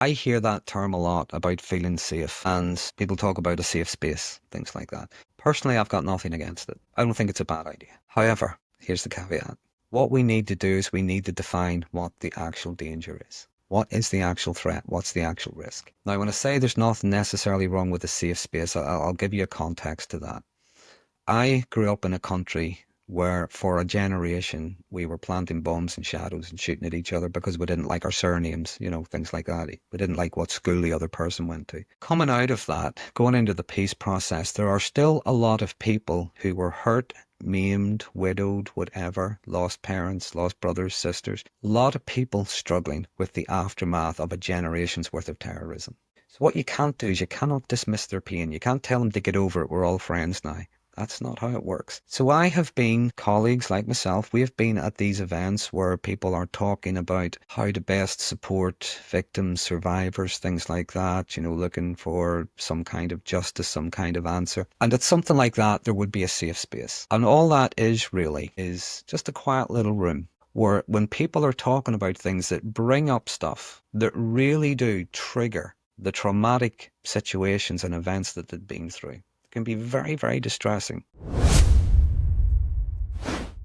I hear that term a lot about feeling safe, and people talk about a safe space, things like that. Personally, I've got nothing against it. I don't think it's a bad idea. However, here's the caveat. What we need to do is we need to define what the actual danger is. What is the actual threat? What's the actual risk? Now, when I say there's nothing necessarily wrong with a safe space, I'll give you a context to that. I grew up in a country where for a generation we were planting bombs in shadows and shooting at each other because we didn't like our surnames, things like that. We didn't like what school the other person went to. Coming out of that, going into the peace process, there are still a lot of people who were hurt, maimed, widowed, whatever, lost parents, lost brothers, sisters. A lot of people struggling with the aftermath of a generation's worth of terrorism. So what you can't do is you cannot dismiss their pain. You can't tell them to get over it. We're all friends now. That's not how it works. So I have been, colleagues like myself, we have been at these events where people are talking about how to best support victims, survivors, things like that, looking for some kind of justice, some kind of answer. And at something like that, there would be a safe space. And all that is really is just a quiet little room where when people are talking about things that bring up stuff that really do trigger the traumatic situations and events that they've been through, can be very, very distressing.